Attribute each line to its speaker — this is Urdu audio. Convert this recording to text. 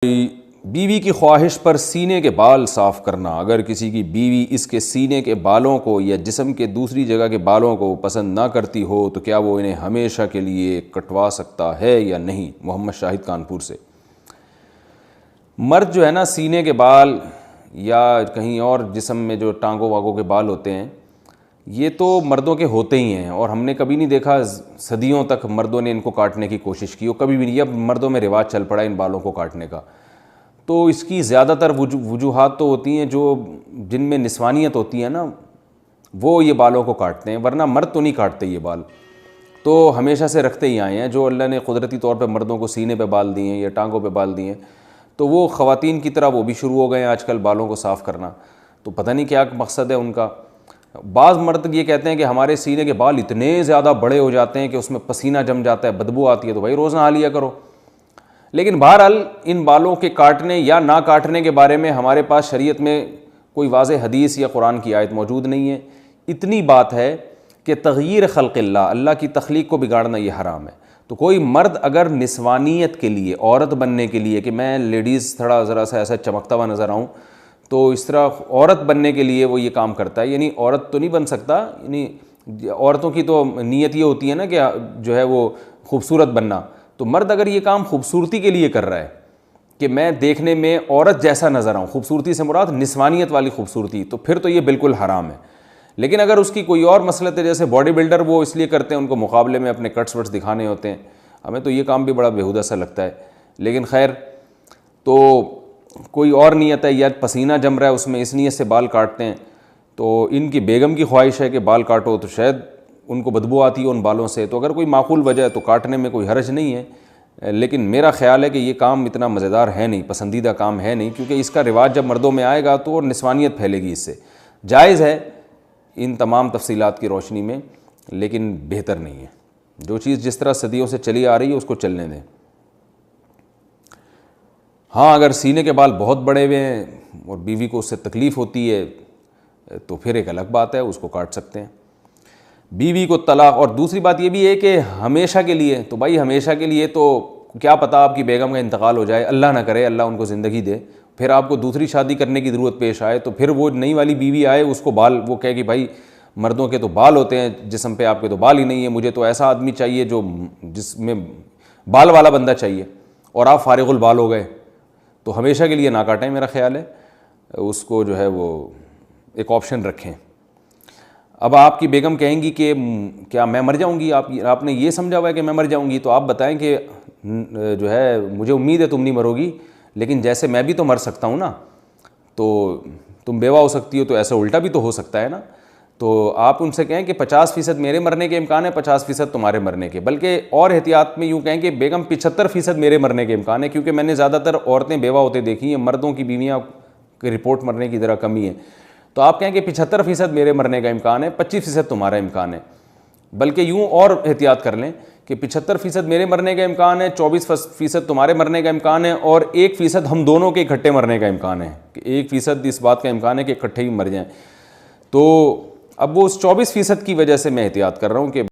Speaker 1: بیوی کی خواہش پر سینے کے بال صاف کرنا۔ اگر کسی کی بیوی اس کے سینے کے بالوں کو یا جسم کے دوسری جگہ کے بالوں کو پسند نہ کرتی ہو تو کیا وہ انہیں ہمیشہ کے لیے کٹوا سکتا ہے یا نہیں؟ محمد شاہد کانپور سے۔ مرد جو ہے نا، سینے کے بال یا کہیں اور جسم میں جو ٹانگوں واگوں کے بال ہوتے ہیں، یہ تو مردوں کے ہوتے ہی ہیں، اور ہم نے کبھی نہیں دیکھا صدیوں تک مردوں نے ان کو کاٹنے کی کوشش کی، اور کبھی بھی نہیں۔ اب مردوں میں رواج چل پڑا ان بالوں کو کاٹنے کا۔ تو اس کی زیادہ تر وجوہات تو ہوتی ہیں جو جن میں نسوانیت ہوتی ہے نا، وہ یہ بالوں کو کاٹتے ہیں، ورنہ مرد تو نہیں کاٹتے یہ بال، تو ہمیشہ سے رکھتے ہی آئے ہیں۔ جو اللہ نے قدرتی طور پہ مردوں کو سینے پہ بال دیے ہیں یا ٹانگوں پہ بال دیے ہیں، تو وہ خواتین کی طرح وہ بھی شروع ہو گئے ہیں آج کل بالوں کو صاف کرنا۔ تو پتہ نہیں کیا مقصد ہے ان کا۔ بعض مرد یہ کہتے ہیں کہ ہمارے سینے کے بال اتنے زیادہ بڑے ہو جاتے ہیں کہ اس میں پسینہ جم جاتا ہے، بدبو آتی ہے، تو بھائی روز نہا لیا کرو۔ لیکن بہرحال ان بالوں کے کاٹنے یا نہ کاٹنے کے بارے میں ہمارے پاس شریعت میں کوئی واضح حدیث یا قرآن کی آیت موجود نہیں ہے۔ اتنی بات ہے کہ تغییر خلق اللہ کی تخلیق کو بگاڑنا یہ حرام ہے۔ تو کوئی مرد اگر نسوانیت کے لیے، عورت بننے کے لیے، کہ میں لیڈیز تھوڑا ذرا سا ایسا چمکتا ہوا نظر آؤں، تو اس طرح عورت بننے کے لیے وہ یہ کام کرتا ہے، یعنی عورت تو نہیں بن سکتا، یعنی عورتوں کی تو نیت یہ ہوتی ہے نا کہ جو ہے وہ خوبصورت بننا، تو مرد اگر یہ کام خوبصورتی کے لیے کر رہا ہے کہ میں دیکھنے میں عورت جیسا نظر آؤں، خوبصورتی سے مراد نسوانیت والی خوبصورتی، تو پھر تو یہ بالکل حرام ہے۔ لیکن اگر اس کی کوئی اور مسلط ہے، جیسے باڈی بلڈر وہ اس لیے کرتے ہیں ان کو مقابلے میں اپنے کٹس وٹس دکھانے ہوتے ہیں، ہمیں تو یہ کام بھی بڑا بیہودہ سا لگتا ہے، لیکن خیر، تو کوئی اور نیت ہے یا پسینہ جم رہا ہے اس میں، اس نیت سے بال کاٹتے ہیں، تو ان کی بیگم کی خواہش ہے کہ بال کاٹو، تو شاید ان کو بدبو آتی ہے ان بالوں سے، تو اگر کوئی معقول وجہ ہے تو کاٹنے میں کوئی حرج نہیں ہے۔ لیکن میرا خیال ہے کہ یہ کام اتنا مزیدار ہے نہیں، پسندیدہ کام ہے نہیں، کیونکہ اس کا رواج جب مردوں میں آئے گا تو اور نسوانیت پھیلے گی اس سے۔ جائز ہے ان تمام تفصیلات کی روشنی میں، لیکن بہتر نہیں ہے۔ جو چیز جس طرح صدیوں سے چلی آ رہی ہے اس کو چلنے دیں۔ ہاں، اگر سینے کے بال بہت بڑے ہوئے ہیں اور بیوی کو اس سے تکلیف ہوتی ہے تو پھر ایک الگ بات ہے، اس کو کاٹ سکتے ہیں۔ بیوی کو طلاق، اور دوسری بات یہ بھی ہے کہ ہمیشہ کے لیے، تو بھائی ہمیشہ کے لیے تو کیا پتہ آپ کی بیگم کا انتقال ہو جائے، اللہ نہ کرے، اللہ ان کو زندگی دے، پھر آپ کو دوسری شادی کرنے کی ضرورت پیش آئے، تو پھر وہ نئی والی بیوی آئے، اس کو بال، وہ کہے کہ بھائی مردوں کے تو بال ہوتے ہیں جسم پہ، آپ کے تو بال ہی نہیں ہیں، مجھے تو ایسا آدمی چاہیے جو جس میں بال والا بندہ چاہیے، اور آپ فارغ البال ہو گئے، تو ہمیشہ کے لیے نہ کاٹیں، میرا خیال ہے اس کو جو ہے وہ ایک آپشن رکھیں۔ اب آپ کی بیگم کہیں گی کہ کیا میں مر جاؤں گی، آپ نے یہ سمجھا ہوا ہے کہ میں مر جاؤں گی، تو آپ بتائیں کہ جو ہے مجھے امید ہے تم نہیں مرو گی، لیکن جیسے میں بھی تو مر سکتا ہوں نا، تو تم بیوہ ہو سکتی ہو، تو ایسا الٹا بھی تو ہو سکتا ہے نا۔ تو آپ ان سے کہیں کہ 50% میرے مرنے کے امکان ہے، 50% تمہارے مرنے کے، بلکہ اور احتیاط میں یوں کہیں کہ بیگم 75% میرے مرنے کے امکان ہے، کیونکہ میں نے زیادہ تر عورتیں بیوہ ہوتے دیکھی ہیں، مردوں کی بیویاں کی رپورٹ مرنے کی ذرا کمی ہے، تو آپ کہیں کہ 75% میرے مرنے کا امکان ہے، 25% تمہارا امکان ہے، بلکہ یوں اور احتیاط کر لیں کہ 75% میرے مرنے کا امکان ہے، 24% تمہارے مرنے کا امکان ہے، اور 1% ہم دونوں کے اکٹھے مرنے کا امکان ہے، کہ 1% اس بات کا امکان ہے کہ اکٹھے ہی مر جائیں۔ تو اب وہ اس 24% کی وجہ سے میں احتیاط کر رہا ہوں کہ